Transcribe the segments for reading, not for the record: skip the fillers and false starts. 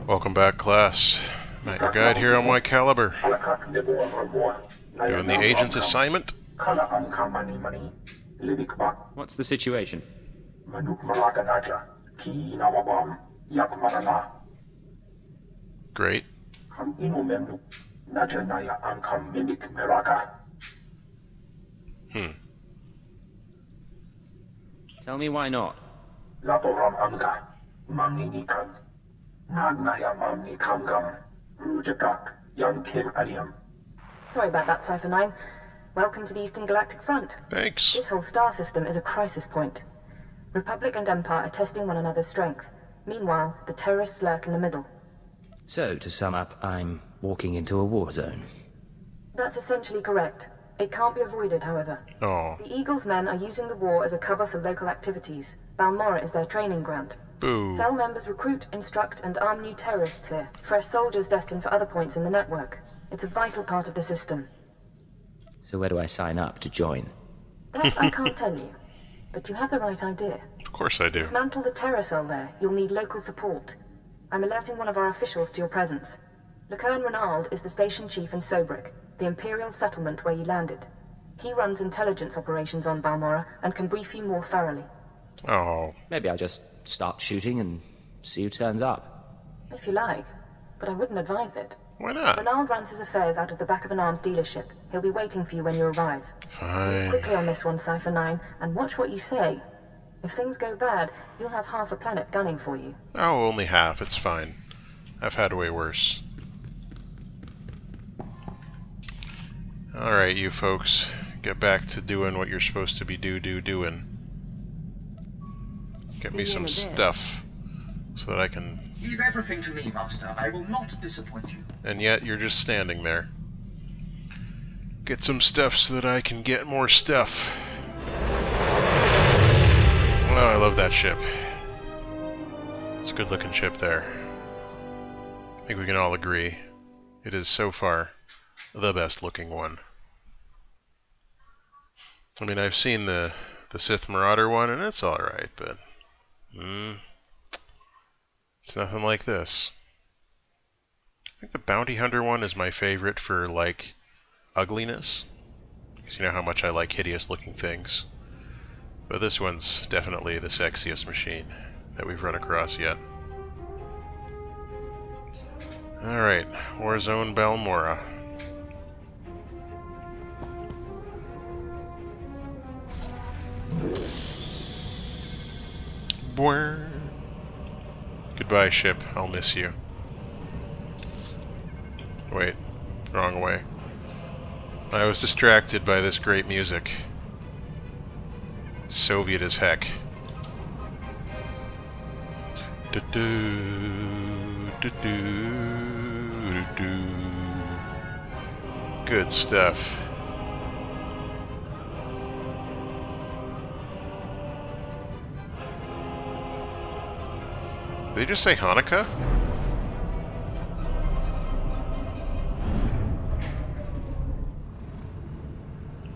Welcome back, class. Matt, your guide here on Whycalibur. Doing the agent's assignment. What's the situation? Great. Tell me why not. Sorry about that, Cypher 9. Welcome to the Eastern Galactic Front. Thanks. This whole star system is a crisis point. Republic and Empire are testing one another's strength. Meanwhile, the terrorists lurk in the middle. So, to sum up, I'm walking into a war zone. That's essentially correct. It can't be avoided, however. Oh. The Eagle's men are using the war as a cover for local activities. Balmorra is their training ground. Boo. Cell members recruit, instruct, and arm new terrorists here. Fresh soldiers destined for other points in the network. It's a vital part of the system. So where do I sign up to join? That I can't tell you. But you have the right idea. Of course I To do. dismantle the terror cell there, you'll need local support. I'm alerting one of our officials to your presence. Valkeyn Renald is the station chief in Sobrik, the Imperial settlement where you landed. He runs intelligence operations on Balmorra and can brief you more thoroughly. Oh. Maybe I'll just start shooting and see who turns up. If you like, but I wouldn't advise it. Why not? Renald runs his affairs out of the back of an arms dealership. He'll be waiting for you when you arrive. Fine. Quickly on this one, Cypher 9, and watch what you say. If things go bad, you'll have half a planet gunning for you. Oh, only half. It's fine. I've had way worse. Alright, you folks. Get back to doing what you're supposed to be doing. Get me some stuff so that I can... Leave everything to me, Master. I will not disappoint you. And yet you're just standing there. Get some stuff so that I can get more stuff. Oh, I love that ship. It's a good looking ship there. I think we can all agree. It is so far the best looking one. I mean, I've seen the Sith Marauder one and it's alright, but it's nothing like this. I think the Bounty Hunter one is my favorite for, like, ugliness. Because you know how much I like hideous looking things. But this one's definitely the sexiest machine that we've run across yet. Alright, Warzone Balmorra. Bwah. Goodbye, ship. I'll miss you. Wait, wrong way. I was distracted by this great music. Soviet as heck. Good stuff. Did they just say Hanukkah?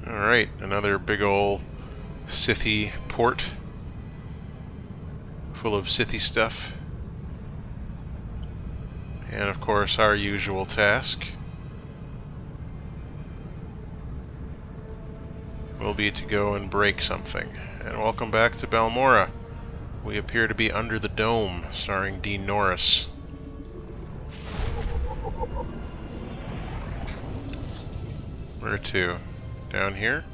Alright, another big ol' Sithy port full of Sithy stuff. And of course our usual task will be to go and break something. And welcome back to Balmorra. We appear to be under the dome, starring Dean Norris. Where to? Down here?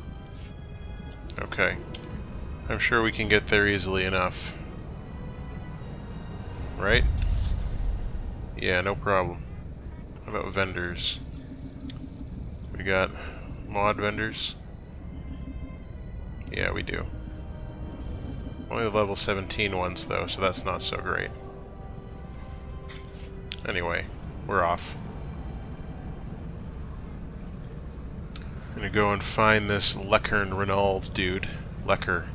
Okay. I'm sure we can get there easily enough. Right? Yeah, no problem. How about vendors? We got mod vendors? Yeah, we do. Only the level 17 ones though, so that's not so great. Anyway, we're off. I'm gonna go and find this Valkeyn Renald dude. Lecker.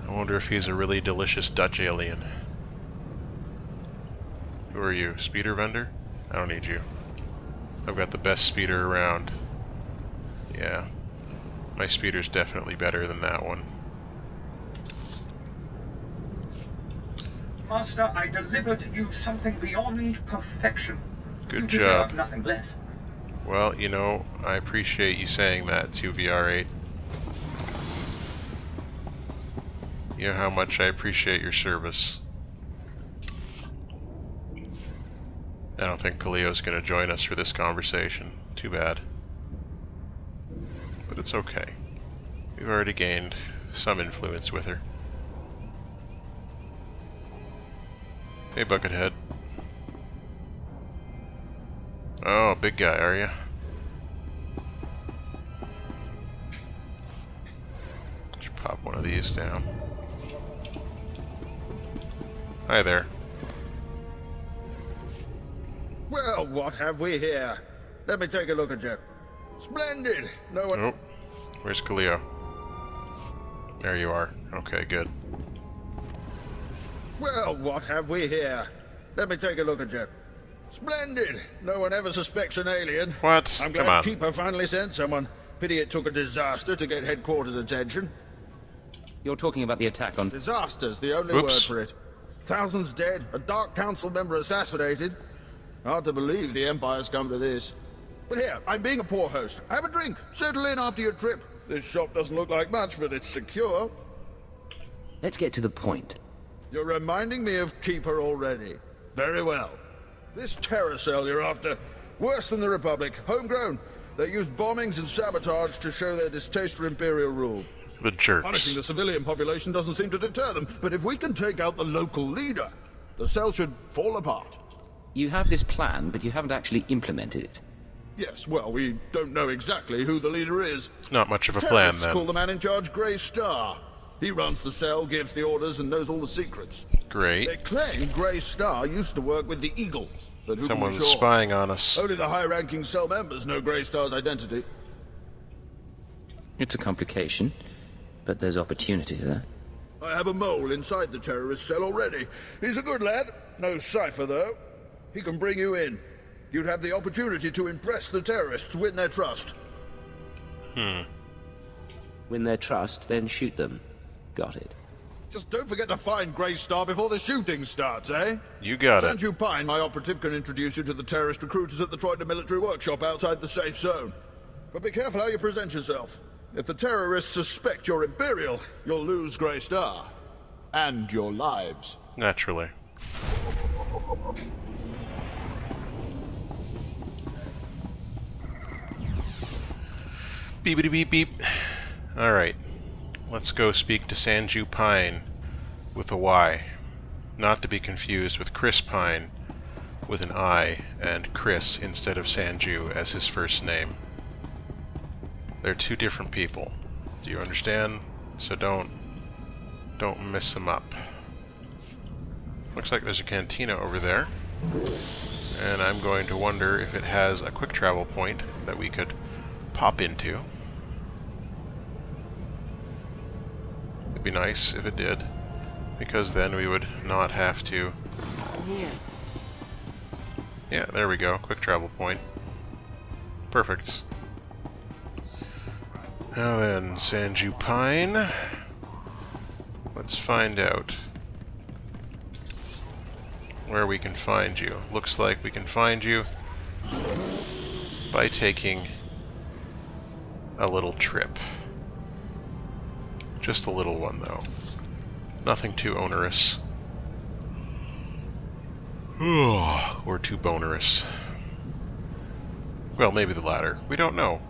I wonder if he's a really delicious Dutch alien. Who are you? Speeder vendor? I don't need you. I've got the best speeder around. Yeah. My speeder's definitely better than that one. Master, I deliver to you something beyond perfection. Good You job. deserve nothing less. Well, you know, I appreciate you saying that, 2VR8. You know how much I appreciate your service. I don't think Kaliyo's going to join us for this conversation. Too bad. But it's okay. We've already gained some influence with her. Hey, Buckethead. Oh, big guy, are you? Should pop one of these down. Hi there. Well, what have we here? Let me take a look at you. Splendid! No one... Oh, where's Kaliyo? There you are. Okay, good. Well, what have we here? Let me take a look at you. Splendid! No one ever suspects an alien. What? I'm Come glad on. Keeper finally sent someone. Pity it took a disaster to get headquarters attention. You're talking about the attack on... Disaster's the only Oops. word for it. Thousands dead, a Dark Council member assassinated. Hard to believe the Empire's come to this. But here, I'm being a poor host. Have a drink. Settle in after your trip. This shop doesn't look like much, but it's secure. Let's get to the point. You're reminding me of Keeper already. Very well. This terror cell you're after, worse than the Republic, homegrown. They used bombings and sabotage to show their distaste for Imperial rule. The jerks. Punishing the civilian population doesn't seem to deter them, but if we can take out the local leader, the cell should fall apart. You have this plan, but you haven't actually implemented it. Yes, well, we don't know exactly who the leader is. Not much of a plan, Terrorists then. call the man in charge Grey Star. He runs the cell, gives the orders, and knows all the secrets. Great. They claim Grey Star used to work with the Eagle, but who Someone's can be sure? spying on us. Only the high-ranking cell members know Grey Star's identity. It's a complication, but there's opportunity there. I have a mole inside the terrorist cell already. He's a good lad. No cipher, though. He can bring you in. You'd have the opportunity to impress the terrorists, win their trust. Win their trust, then shoot them. Got it. Just don't forget to find Grey Star before the shooting starts, eh? You got it. Sanju Pine, my operative, can introduce you to the terrorist recruiters at the Troita military workshop outside the safe zone. But be careful how you present yourself. If the terrorists suspect you're Imperial, you'll lose Grey Star. And your lives. Naturally. Beepity beep beep. Alright. Let's go speak to Sanju Pine with a Y. Not to be confused with Chris Pine with an I and Chris instead of Sanju as his first name. They're two different people. Do you understand? So don't mess them up. Looks like there's a cantina over there. And I'm going to wonder if it has a quick travel point that we could pop into. It'd be nice if it did, because then we would not have to... Yeah, there we go. Quick travel point. Perfect. Now then, Sanju Pine. Let's find out where we can find you. Looks like we can find you by taking a little trip. Just a little one, though. Nothing too onerous. Or too bonerous. Well, maybe the latter. We don't know.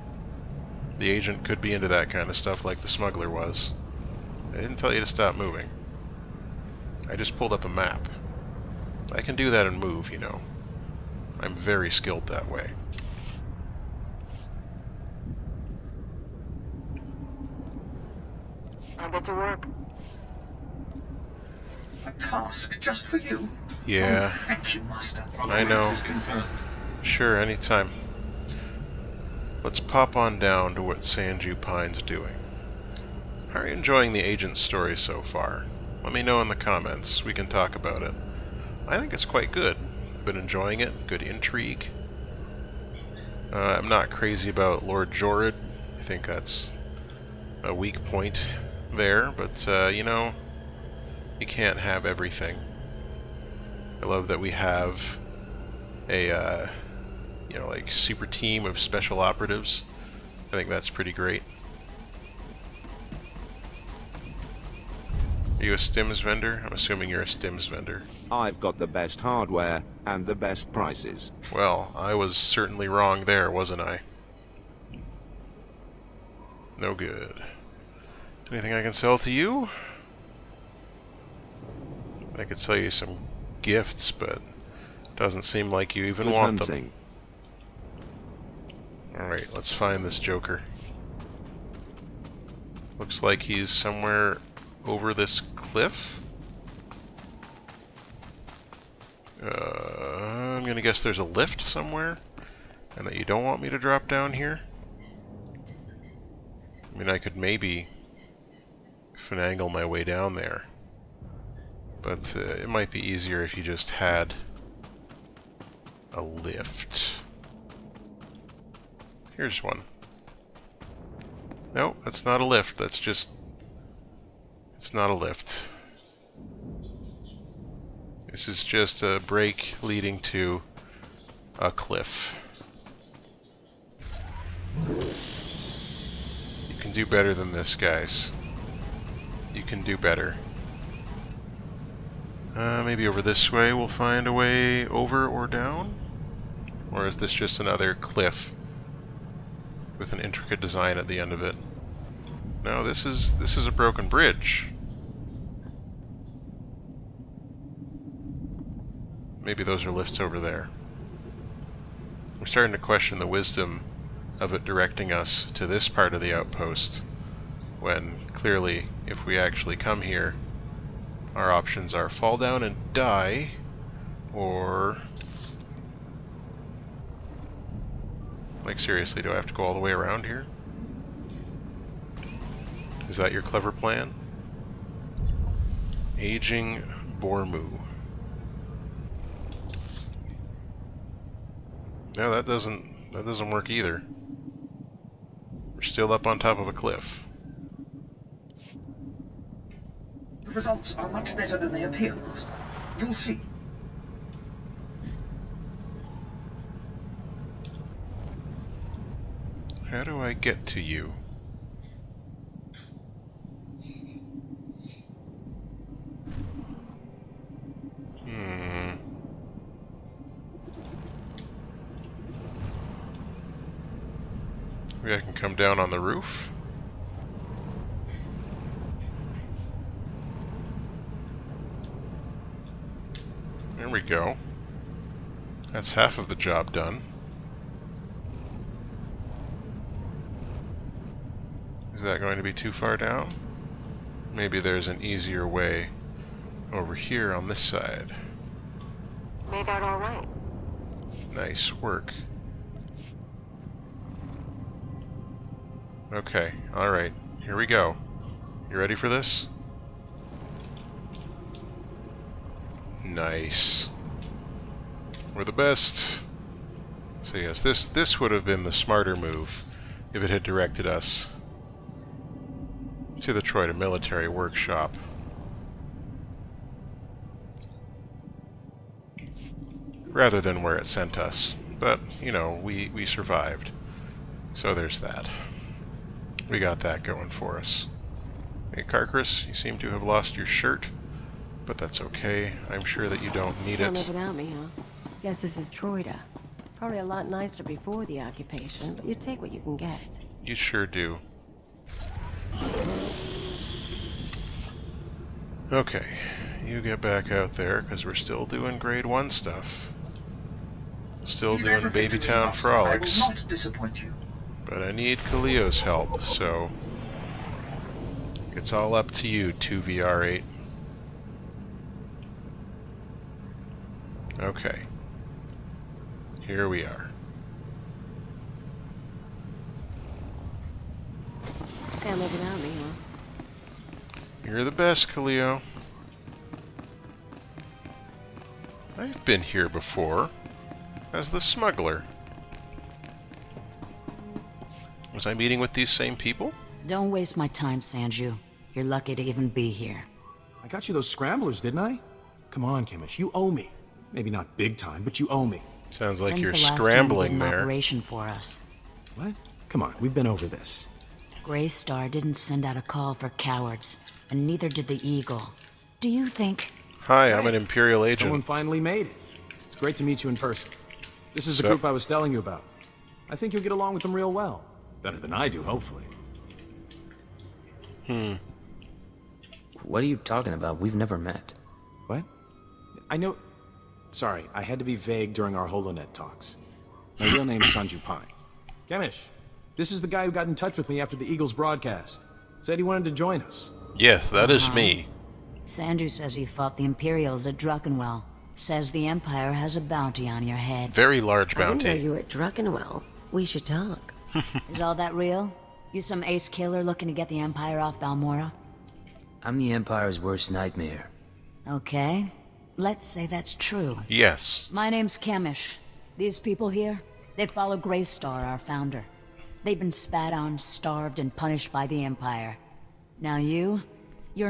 The agent could be into that kind of stuff like the smuggler was. I didn't tell you to stop moving. I just pulled up a map. I can do that and move, you know. I'm very skilled that way. I'll get to work. A task just for you? Yeah, Oh, thank you, Master. I know. Is confirmed. Sure, anytime. Let's pop on down to what Sanju Pine's doing. How are you enjoying the agent's story so far? Let me know in the comments. We can talk about it. I think it's quite good. I've been enjoying it. Good intrigue. I'm not crazy about Lord Jorid. I think that's a weak point there, but, you know, you can't have everything. I love that we have a, you know, like super team of special operatives. I think that's pretty great. Are you a stims vendor? I'm assuming you're a stims vendor. I've got the best hardware and the best prices. Well, I was certainly wrong there, wasn't I? No good. Anything I can sell to you? I could sell you some gifts, but doesn't seem like you even Good want hunting. them. Alright, let's find this Joker. Looks like he's somewhere over this cliff. I'm gonna guess there's a lift somewhere, and that you don't want me to drop down here. I mean, I could maybe finagle my way down there, but it might be easier if you just had a lift. Here's one. No, that's not a lift. That's just... It's not a lift. This is just a break leading to a cliff. You can do better than this, guys. You can do better. Maybe over this way we'll find a way over or down? Or is this just another cliff with an intricate design at the end of it? No, this is a broken bridge. Maybe those are lifts over there. We're starting to question the wisdom of it directing us to this part of the outpost, when clearly, if we actually come here, our options are fall down and die, or... Like, seriously, do I have to go all the way around here? Is that your clever plan? Aging Bormu. No, that doesn't work either. We're still up on top of a cliff. The results are much better than they appear, Master. You'll see. How do I get to you? Maybe I can come down on the roof? There we go. That's half of the job done. Is that going to be too far down? Maybe there's an easier way over here on this side. Made out all right. Nice work. Okay, alright, here we go. You ready for this? Nice. We're the best. So yes, this would have been the smarter move if it had directed us to the Troita military workshop. Rather than where it sent us. But, you know, we survived. So there's that. We got that going for us. Hey, Carcris, you seem to have lost your shirt, but that's okay. I'm sure that you don't need Can't it. live without me, huh? Guess this is Troita. Probably a lot nicer before the occupation, but you take what you can get. You sure do. Okay, you get back out there, because we're still doing grade 1 stuff. Still Leave doing everything to me, Babytown Master. frolics. I will not disappoint you. But I need Khalio's help, so it's all up to you, 2VR8. Okay. Here we are. Can't live without me, huh? You're the best, Khalio. I've been here before as the smuggler. Was I meeting with these same people? Don't waste my time, Sanju. You're lucky to even be here. I got you those scramblers, didn't I? Come on, Kimish, you owe me. Maybe not big time, but you owe me. Sounds like When's you're the last time you did scrambling an there. operation for us? What? Come on, we've been over this. Grey Star didn't send out a call for cowards, and neither did the Eagle. Do you think... Hi, I'm an Imperial agent. Someone finally made it. It's great to meet you in person. This is the So- group I was telling you about. I think you'll get along with them real well. Better than I do, hopefully. What are you talking about? We've never met. What? I know... Sorry, I had to be vague during our HoloNet talks. My real name's Sanju Pine. Kemish, this is the guy who got in touch with me after the Eagles broadcast. Said he wanted to join us. Yes, that is me. Sanju says you fought the Imperials at Druckenwell. Says the Empire has a bounty on your head. Very large I didn't know bounty. you were at Druckenwell. We should talk. Is all that real? You some ace killer looking to get the Empire off Balmorra? I'm the Empire's worst nightmare. Okay. Let's say that's true. Yes. My name's Kemish. These people here, they follow Grey Star, our founder. They've been spat on, starved, and punished by the Empire. Now you're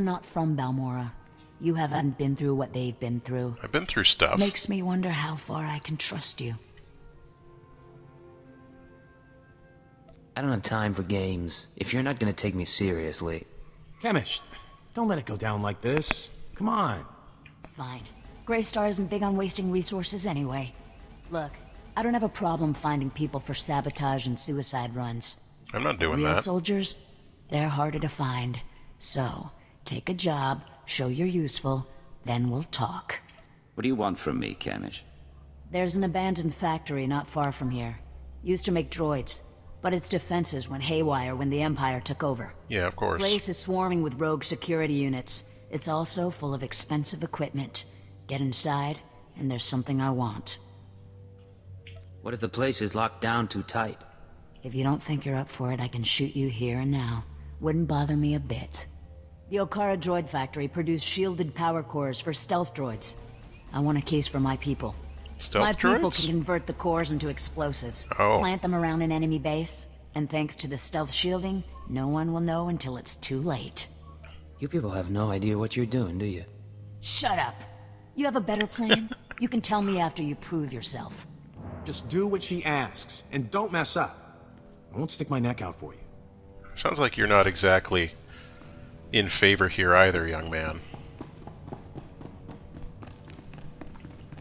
not from Balmorra. You haven't been through what they've been through. I've been through stuff. Makes me wonder how far I can trust you. I don't have time for games. If you're not gonna take me seriously... Kemish, don't let it go down like this. Come on. Fine. Grey Star isn't big on wasting resources anyway. Look, I don't have a problem finding people for sabotage and suicide runs. I'm not doing Real that. soldiers, they're harder to find. So, take a job, show you're useful, then we'll talk. What do you want from me, Kemish? There's an abandoned factory not far from here. Used to make droids, but its defenses went haywire when the Empire took over. Yeah, of course. Place is swarming with rogue security units. It's also full of expensive equipment. Get inside, and there's something I want. What if the place is locked down too tight? If you don't think you're up for it, I can shoot you here and now. Wouldn't bother me a bit. The Okara droid factory produced shielded power cores for stealth droids. I want a case for my people. Stealth My people droids? can convert the cores into explosives. Oh. Plant them around an enemy base, and thanks to the stealth shielding, no one will know until it's too late. You people have no idea what you're doing, do you? Shut up! You have a better plan? You can tell me after you prove yourself. Just do what she asks, and don't mess up. I won't stick my neck out for you. Sounds like you're not exactly in favor here either, young man.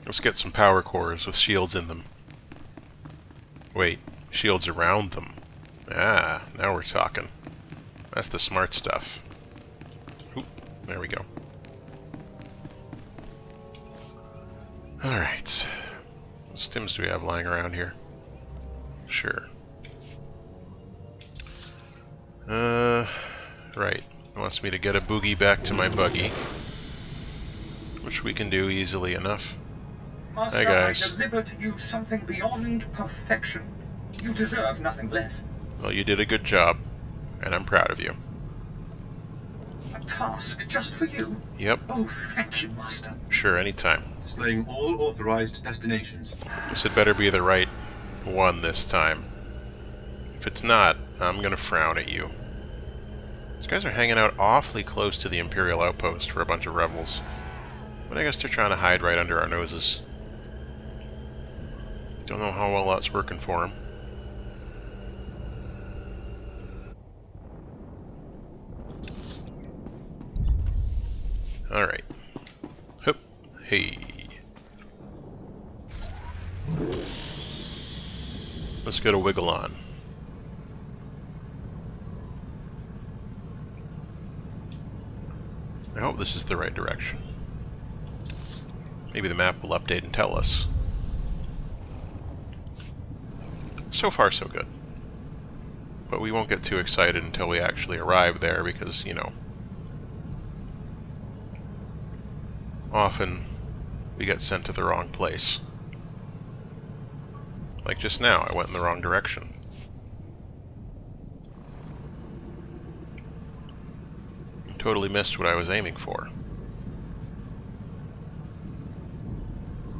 Let's get some power cores with shields in them. Wait, shields around them. Ah, now we're talking. That's the smart stuff. Oop, there we go. Alright. What stims do we have lying around here? Sure. Right. It wants me to get a boogie back to my buggy. Which we can do easily enough. Master, Hey, guys. I deliver to you something beyond perfection. You deserve nothing less. Well, you did a good job. And I'm proud of you. A task just for you? Yep. Oh, thank you, Master. Sure, anytime. Displaying all authorized destinations. This had better be the right one this time. If it's not, I'm gonna frown at you. These guys are hanging out awfully close to the Imperial Outpost for a bunch of rebels. But I guess they're trying to hide right under our noses. Don't know how well that's working for them. Alright. Hup. Hey. Let's get a wiggle on. I hope this is the right direction. Maybe the map will update and tell us. So far, so good. But we won't get too excited until we actually arrive there because, you know, often we get sent to the wrong place. Like just now, I went in the wrong direction. Totally missed what I was aiming for.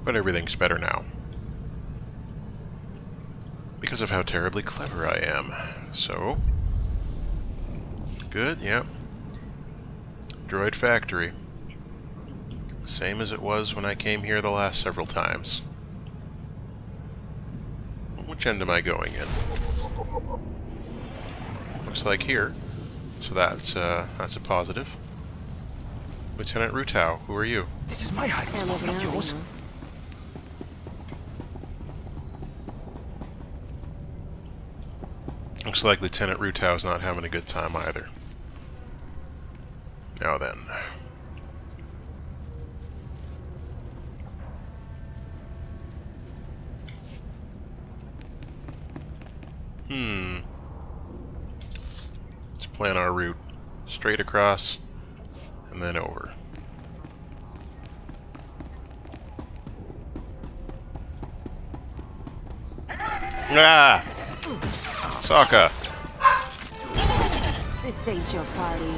But everything's better now. Because of how terribly clever I am. So... good, yep. Droid factory. Same as it was when I came here the last several times. Which end am I going in? Looks like here. So that's a positive. Lieutenant Rutau, who are you? This is my hiding spot, not yours. Looks like Lieutenant Rutau's not having a good time either. Now then. Let's plan our route. Straight across, and then over. Ah! Sokka! This ain't your party.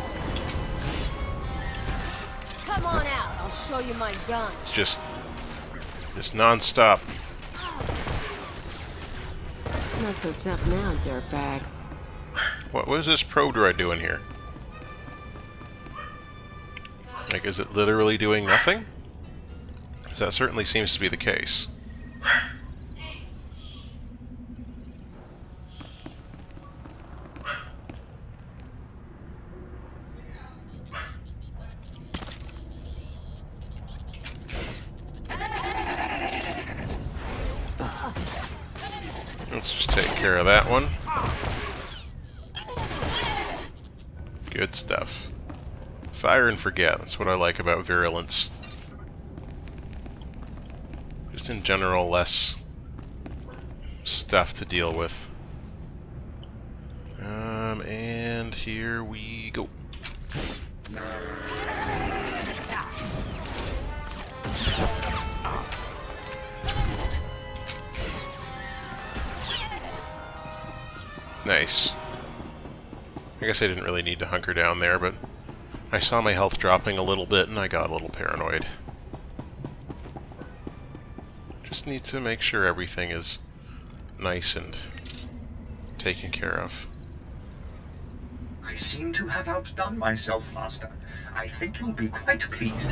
Come on out, I'll show you my gun. It's just non-stop. Not so tough now, dirtbag. What is this probe droid doing here? Like, is it literally doing nothing? Because that certainly seems to be the case. Let's just take care of that one. Good stuff. Fire and forget, that's what I like about virulence. Just in general, less stuff to deal with. And here we go. Nice. I guess I didn't really need to hunker down there, but I saw my health dropping a little bit and I got a little paranoid. Just need to make sure everything is nice and taken care of. I seem to have outdone myself, Master. I think you'll be quite pleased.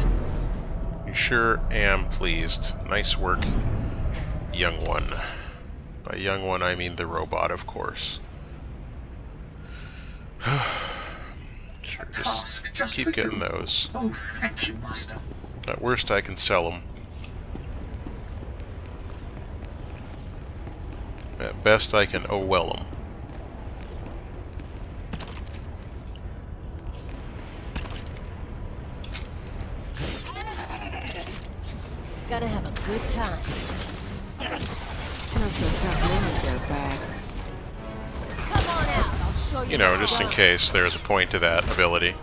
You sure am pleased. Nice work, young one. By young one, I mean the robot, of course. Sure, just keep getting those. Oh, thank you, Master. At worst, I can sell them. At best, I can well them. Gotta have a good time. Not so tough now, dirtbag. Come on out, I'll show you. You know, just in case there's a point to that ability.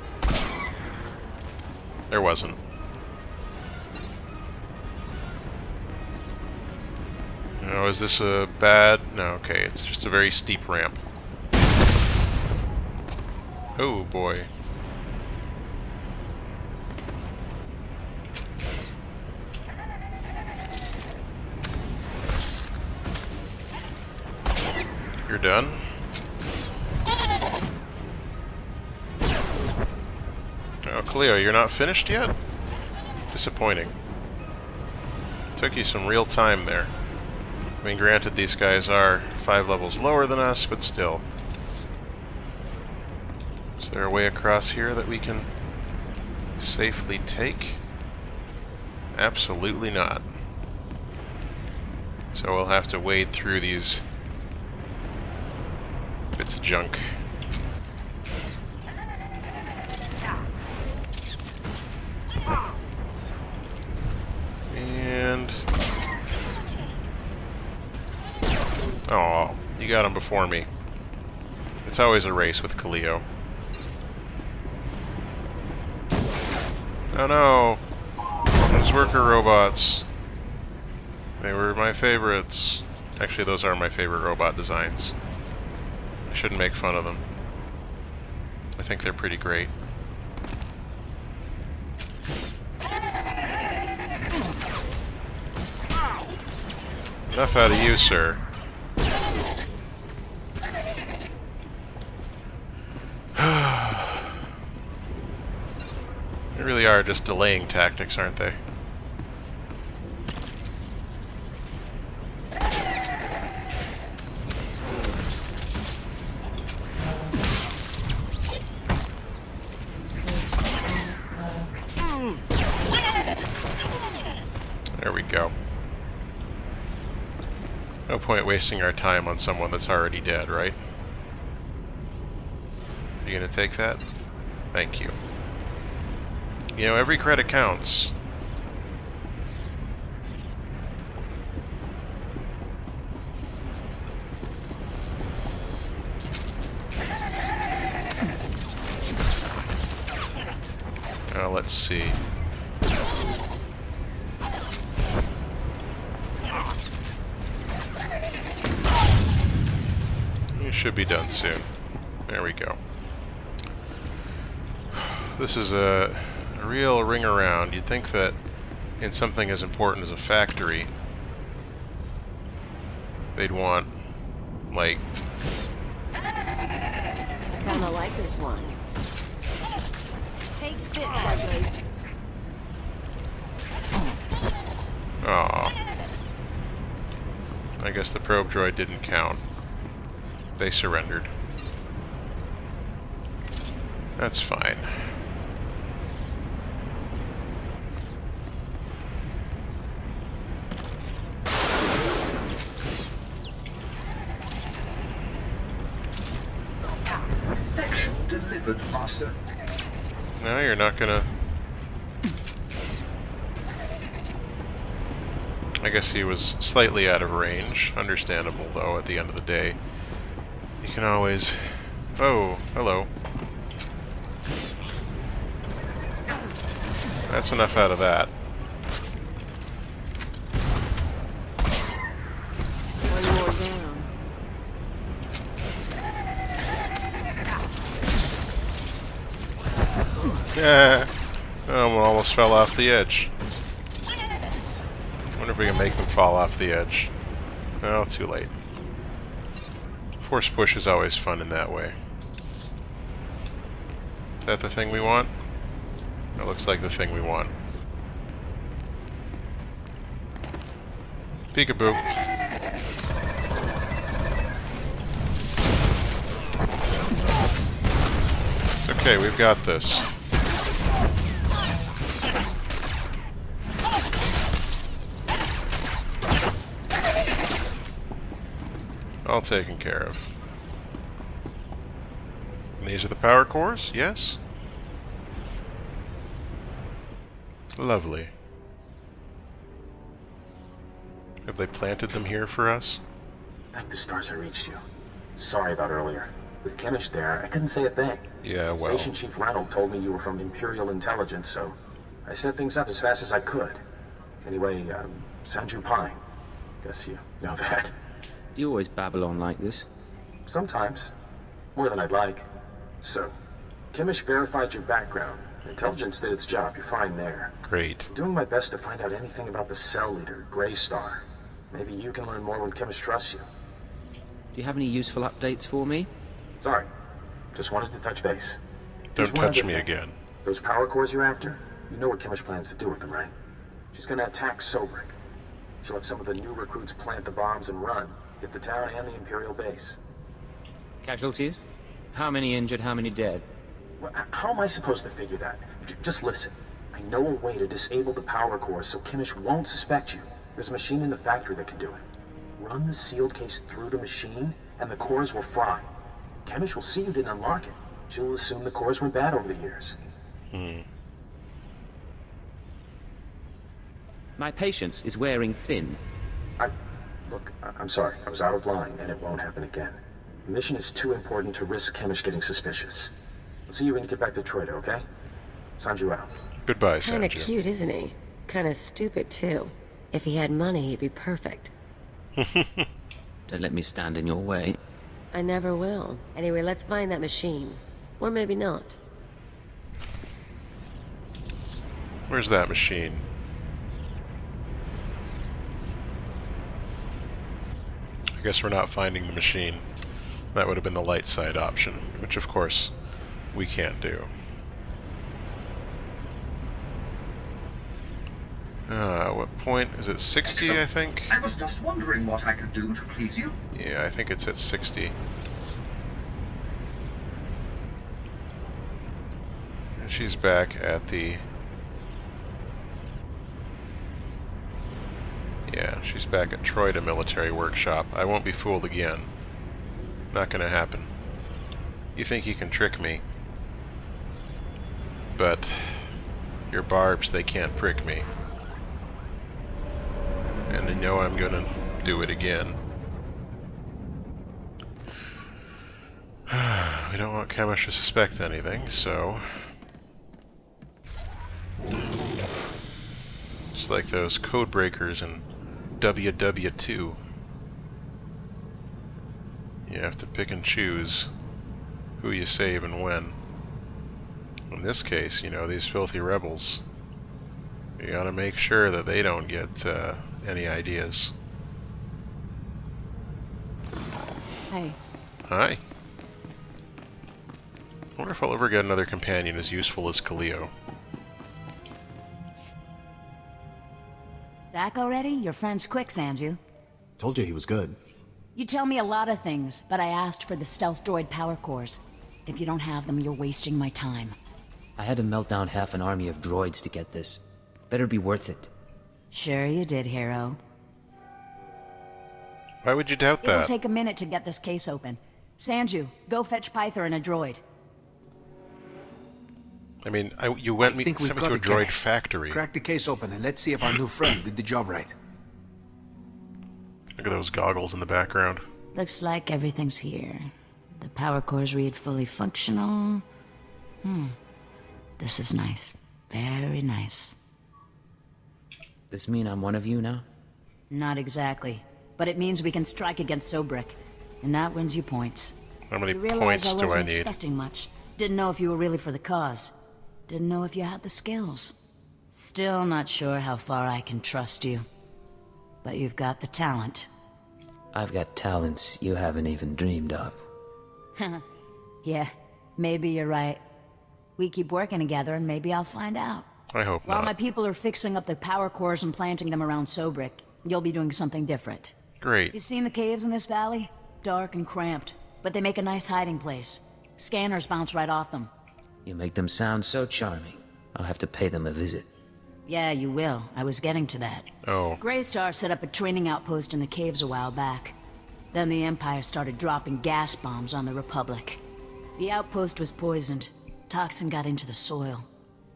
There wasn't. Oh, is this a bad? No, okay, it's just a very steep ramp. Oh boy. You're done? Oh, Cleo, you're not finished yet? Disappointing. Took you some real time there. I mean, granted, these guys are 5 levels lower than us, but still. Is there a way across here that we can safely take? Absolutely not. So we'll have to wade through these bits of junk. And... oh, you got him before me. It's always a race with Kaleo. Oh no! Those worker robots. They were my favorites. Actually, those are my favorite robot designs. I shouldn't make fun of them. I think they're pretty great. Enough out of you, sir. There really are just delaying tactics, aren't they? There we go. No point wasting our time on someone that's already dead, right? You gonna take that? Thank you. You know, every credit counts. Now let's see. You should be done soon. There we go. This is a real ring around. You'd think that in something as important as a factory, they'd want, like... Kinda like this one. Take this, ugly. Aw. I guess the probe droid didn't count. They surrendered. That's fine. Perfection delivered, Master. No, you're not gonna... I guess he was slightly out of range. Understandable, though, at the end of the day. You can always... Oh, hello. That's enough out of that. One more down. Yeah. Oh, almost fell off the edge. Wonder if we can make them fall off the edge. Oh, too late. Force push is always fun in that way. Is that the thing we want? That looks like the thing we want. Peekaboo. It's okay, we've got this. All taken care of. And these are the power cores? Yes? Lovely. Have they planted them here for us? Thank the stars I reached you. Sorry about earlier. With Chemish there, I couldn't say a thing. Yeah, well... Station Chief Reynolds told me you were from Imperial Intelligence, so I set things up as fast as I could. Anyway, Sanju Pine. Guess you know that. Do you always babble on like this? Sometimes. More than I'd like. So, Chemish verified your background. Intelligence did its job. You're fine there. Great. I'm doing my best to find out anything about the cell leader, Grey Star. Maybe you can learn more when Chemish trusts you. Do you have any useful updates for me? Sorry. Just wanted to touch base. Don't touch me again. Those power cores you're after? You know what Chemish plans to do with them, right? She's gonna attack Sobrik. She'll have some of the new recruits plant the bombs and run. Hit the town and the Imperial base. Casualties? How many injured, how many dead? Well, how am I supposed to figure that? Just listen. I know a way to disable the power cores so Chemish won't suspect you. There's a machine in the factory that can do it. Run the sealed case through the machine, and the cores will fry. Chemish will see you didn't unlock it. She will assume the cores went bad over the years. My patience is wearing thin. Look, I'm sorry. I was out of line, and it won't happen again. The mission is too important to risk Chemish getting suspicious. I'll see you when you get back to Troida, okay? Sanju out. Goodbye, Sanju. Kinda cute, isn't he? Kinda stupid, too. If he had money, he'd be perfect. Don't let me stand in your way. I never will. Anyway, let's find that machine. Or maybe not. Where's that machine? I guess we're not finding the machine. That would have been the light side option, which of course we can't do. What point? Is it 60, I think? I was just wondering what I could do to please you. Yeah, I think it's at 60. And she's back at the... Yeah, she's back at Troida Military Workshop. I won't be fooled again. Not gonna happen. You think you can trick me. But your barbs, they can't prick me. And I know I'm gonna do it again. We don't want Chemish to suspect anything, so... It's like those code breakers in WW2. You have to pick and choose who you save and when. In this case, you know, these filthy rebels, you gotta make sure that they don't get any ideas. Hey. Hi. I wonder if I'll ever get another companion as useful as Kaleo. Back already? Your friend's quick, Sanju. Told you he was good. You tell me a lot of things, but I asked for the stealth droid power cores. If you don't have them, you're wasting my time. I had to melt down half an army of droids to get this. Better be worth it. Sure you did, hero. Why would you doubt that? It'll take a minute to get this case open. Sanju, go fetch Pyther and a droid. I mean, you sent me to a droid factory. Crack the case open and let's see if our new friend did the job right. Look at those goggles in the background. Looks like everything's here. The power cores read fully functional. This is nice. Very nice. This mean I'm one of you now? Not exactly. But it means we can strike against Sobrik. And that wins you points. How many You realize points I do I wasn't need? expecting much. Didn't know if you were really for the cause. Didn't know if you had the skills. Still not sure how far I can trust you. But you've got the talent. I've got talents you haven't even dreamed of. Yeah, maybe you're right. We keep working together and maybe I'll find out. I hope While not. my people are fixing up the power cores and planting them around Sobrik, you'll be doing something different. Great. You've seen the caves in this valley? Dark and cramped, but they make a nice hiding place. Scanners bounce right off them. You make them sound so charming. I'll have to pay them a visit. Yeah, you will. I was getting to that. Oh. Greystar set up a training outpost in the caves a while back. Then the Empire started dropping gas bombs on the Republic. The outpost was poisoned. Toxin got into the soil.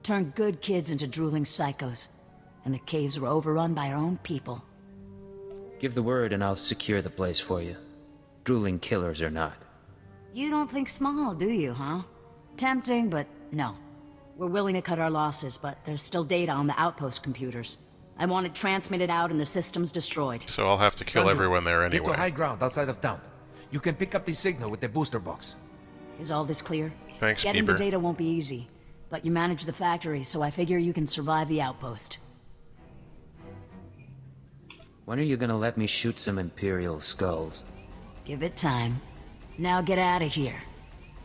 Turned good kids into drooling psychos. And the caves were overrun by our own people. Give the word and I'll secure the place for you. Drooling killers or not. You don't think small, do you, huh? Tempting, but no. We're willing to cut our losses, but there's still data on the outpost computers. I want it transmitted out and the systems destroyed. So I'll have to kill Sanju, everyone there Get to anyway. high ground outside of town. You can pick up the signal with the booster box. Is all this clear? Thanks, Getting the Bieber. data won't be easy, but you manage the factory, so I figure you can survive the outpost. When are you gonna let me shoot some Imperial skulls? Give it time. Now get out of here.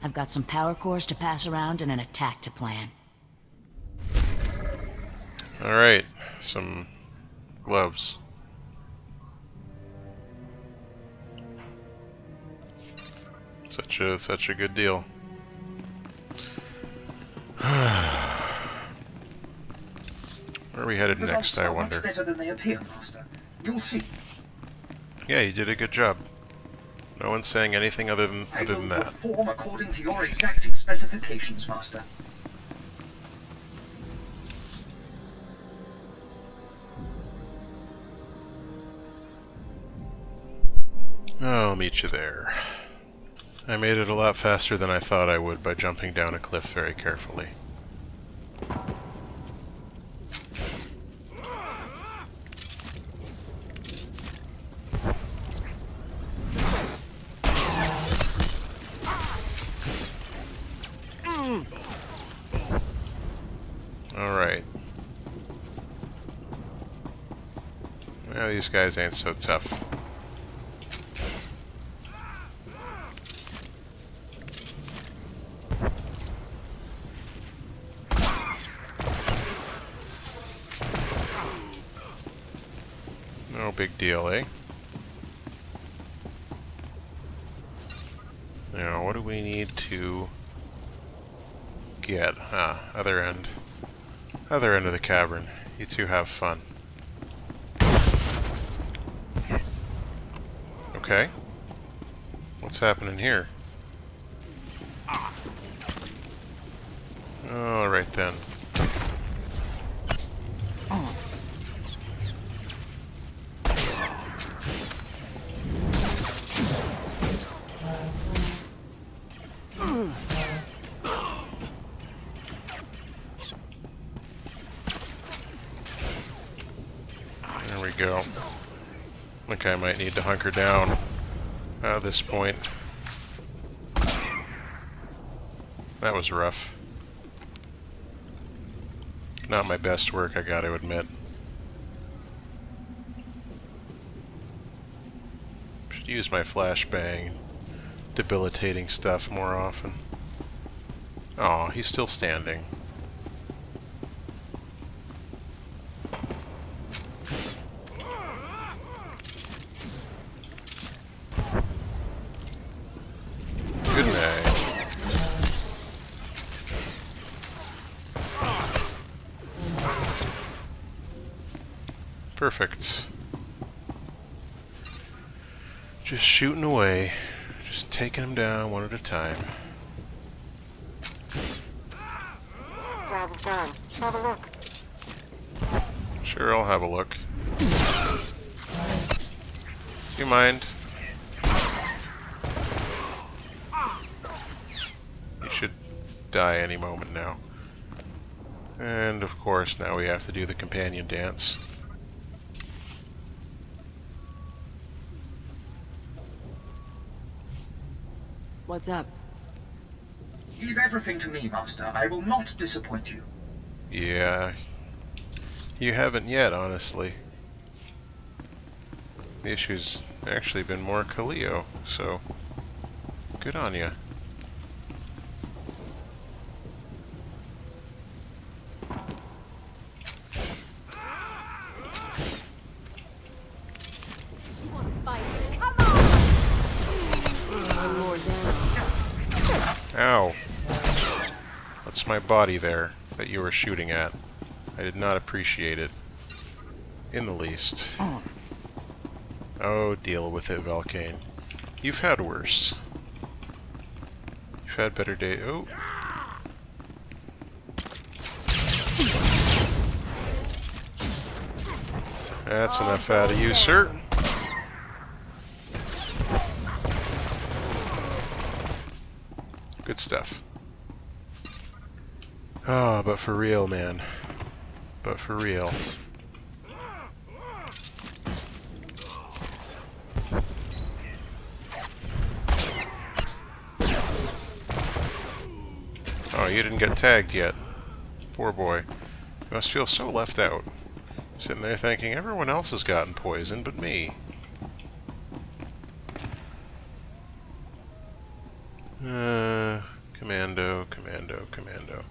I've got some power cores to pass around and an attack to plan. Alright, some gloves. Such a good deal. Where are we headed next, I wonder? Much better than they appear, Master. You'll see. Yeah, you did a good job. No one's saying anything other than I will that. perform according to your exacting specifications, Master. I'll meet you there. I made it a lot faster than I thought I would by jumping down a cliff very carefully. Alright. Well, these guys ain't so tough. big deal, eh? Now, what do we need to get? Other end. Other end of the cavern. You two have fun. Okay. What's happening here? Alright then. There we go. I think I might need to hunker down at this point. That was rough. Not my best work, I gotta admit. Should use my flashbang, debilitating stuff more often. Oh, he's still standing. Good night. Perfect. Just shooting away. Just taking them down one at a time. Job's done. Have a look. Sure, I'll have a look. Do you mind? You should die any moment now. And of course, now we have to do the companion dance. What's up? Leave everything to me, Master. I will not disappoint you. Yeah. You haven't yet, honestly. The issue's actually been more Kaleo, so good on ya. Ow. That's my body there that you were shooting at. I did not appreciate it. In the least. Oh, deal with it, Valkeyn. You've had worse. You've had better days. Oh. That's enough out of you, sir. Good stuff. Ah, but for real, man. But for real. Oh, you didn't get tagged yet. Poor boy. You must feel so left out. Sitting there thinking everyone else has gotten poisoned but me. Commando, commando, commando.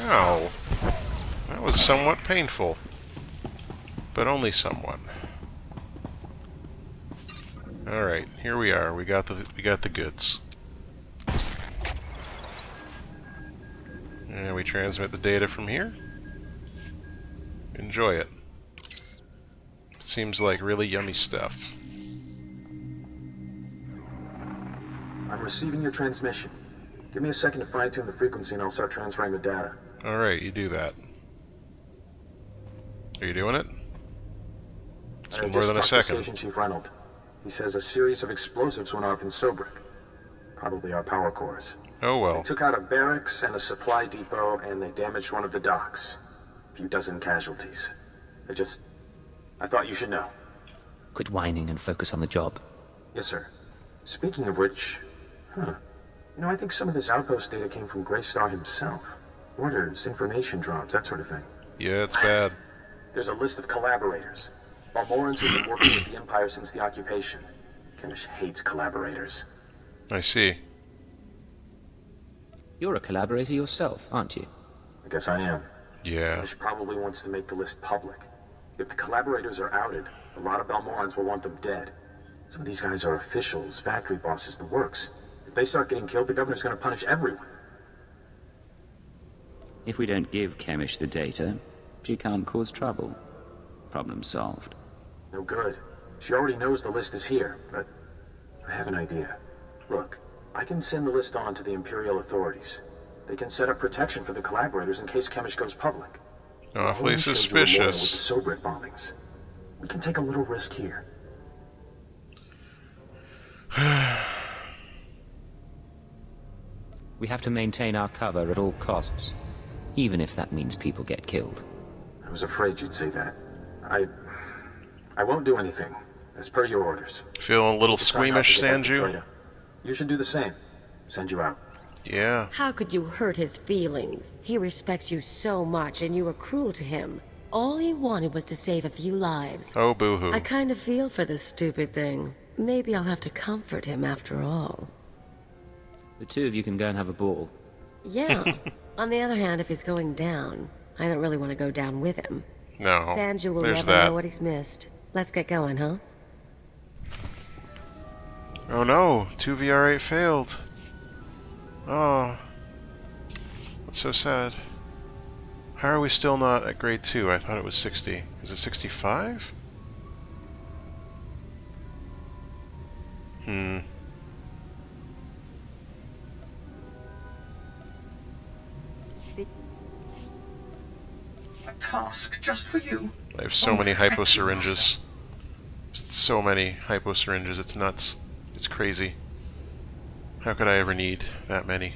Ow. That was somewhat painful. But only somewhat. Alright, here we are. We got the goods. And we transmit the data from here. Enjoy it. It seems like really yummy stuff. I'm receiving your transmission. Give me a second to fine-tune the frequency and I'll start transferring the data. Alright, you do that. Are you doing it? It's been more than a second. Station Chief Reynolds. He says a series of explosives went off in Sobrik. Probably our power cores. Oh well. They took out a barracks and a supply depot and they damaged one of the docks. A few dozen casualties. I thought you should know. Quit whining and focus on the job. Yes, sir. Speaking of which, You know, I think some of this Outpost data came from Greystar himself. Orders, information drops, that sort of thing. Yeah, it's bad. There's a list of collaborators. Balmorrans who've been working with the Empire since the occupation. Kemish hates collaborators. I see. You're a collaborator yourself, aren't you? I guess I am. Yeah. Kamish probably wants to make the list public. If the collaborators are outed, a lot of Balmorrans will want them dead. Some of these guys are officials, factory bosses, the works. If they start getting killed, the governor's gonna punish everyone. If we don't give Kamish the data, she can't cause trouble. Problem solved. No good. She already knows the list is here, but I have an idea. Look, I can send the list on to the Imperial authorities. They can set up protection for the collaborators in case Kamish goes public. Awfully With the suspicious. Sobrik bombings. We can take a little risk here. We have to maintain our cover at all costs, even if that means people get killed. I was afraid you'd say that. I won't do anything, as per your orders. Feeling a little squeamish, Sanju? You should do the same. Send you out. Yeah. How could you hurt his feelings? He respects you so much, and you were cruel to him. All he wanted was to save a few lives. Oh, boo-hoo. I kind of feel for this stupid thing. Maybe I'll have to comfort him after all. The two of you can go and have a ball. Yeah. On the other hand, if he's going down, I don't really want to go down with him. No, Sanju will there's never that. know what he's missed. Let's get going, huh? Oh no, 2VR8 failed. Oh, that's so sad. How are we still not at grade 2? I thought it was 60. Is it 65? A task just for you? I have so many hypo syringes. So many hypo syringes, it's nuts. It's crazy. How could I ever need that many?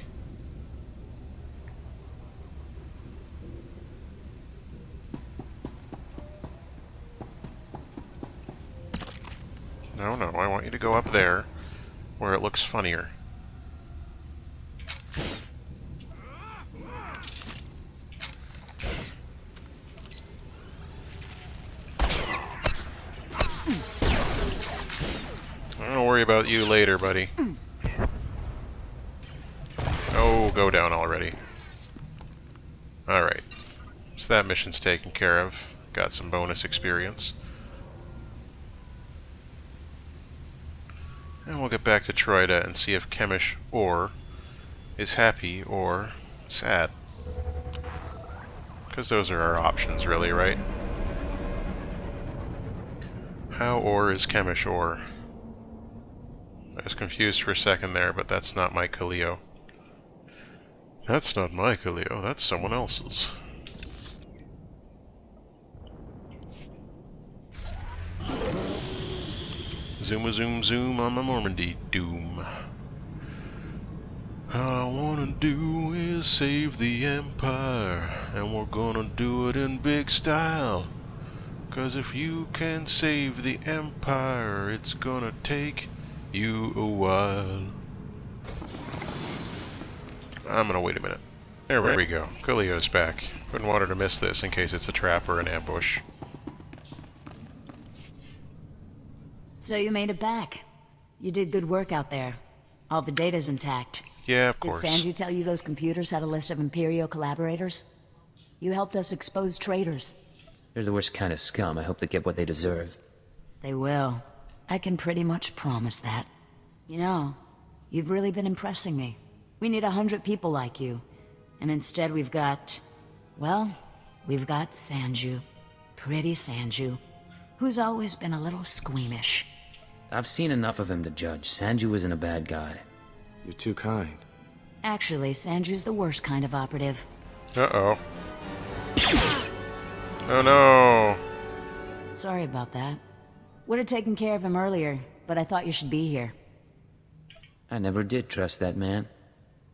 No, no, I want you to go up there, where it looks funnier. Don't worry about you later, buddy. Oh, go down already. Alright. So that mission's taken care of. Got some bonus experience. And we'll get back to Troida and see if Kamish or is happy or sad. Because those are our options, really, right? How or is Kamish or? I was confused for a second there, but that's not my Kaleo. That's not my Kaleo, that's someone else's. Zoom a zoom zoom on my Normandy doom. All I wanna do is save the Empire, and we're gonna do it in big style. 'Cause if you can save the Empire, it's gonna take you a while. I'm gonna wait a minute. There we go. Coolio's back. Wouldn't want her to miss this in case it's a trap or an ambush. So you made it back. You did good work out there. All the data's intact. Yeah, of course. Did Sanju tell you those computers had a list of Imperial collaborators? You helped us expose traitors. They're the worst kind of scum. I hope they get what they deserve. They will. I can pretty much promise that. You know, you've really been impressing me. We need 100 people like you. And instead we've got... well, we've got Sanju. Pretty Sanju. Who's always been a little squeamish. I've seen enough of him to judge. Sanju isn't a bad guy. You're too kind. Actually, Sanju's the worst kind of operative. Uh-oh. Oh no! Sorry about that. Would have taken care of him earlier, but I thought you should be here. I never did trust that man.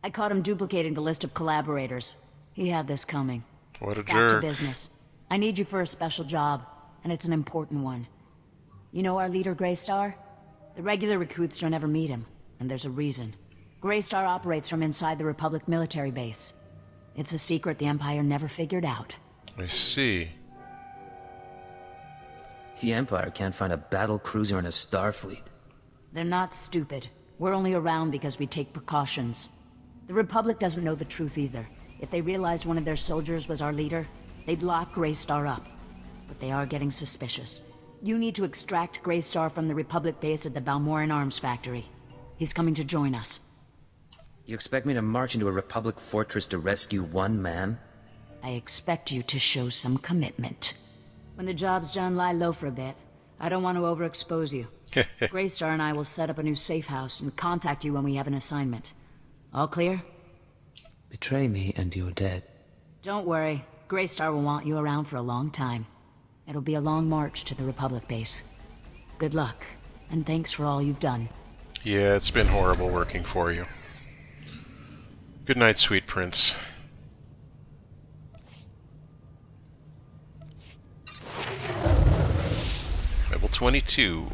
I caught him duplicating the list of collaborators. He had this coming. What a Back jerk. to business. I need you for a special job, and it's an important one. You know our leader, Greystar? The regular recruits don't ever meet him, and there's a reason. Greystar operates from inside the Republic military base. It's a secret the Empire never figured out. I see. The Empire can't find a battle cruiser in a Starfleet. They're not stupid. We're only around because we take precautions. The The Republic doesn't know the truth either. If they realized one of their soldiers was our leader, they'd lock Greystar up. But they are getting suspicious. You need to extract Greystar from the Republic base at the Balmorran Arms Factory. He's coming to join us. You expect me to march into a Republic fortress to rescue one man? I expect you to show some commitment. When the job's done, lie low for a bit. I don't want to overexpose you. Greystar and I will set up a new safe house and contact you when we have an assignment. All clear? Betray me and you're dead. Don't worry. Greystar will want you around for a long time. It'll be a long march to the Republic base. Good luck, and thanks for all you've done. Yeah, it's been horrible working for you. Good night, sweet prince. Level 22.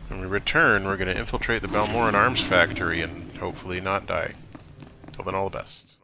When we return, we're going to infiltrate the Balmorran Arms Factory and hopefully not die. Till then, all the best.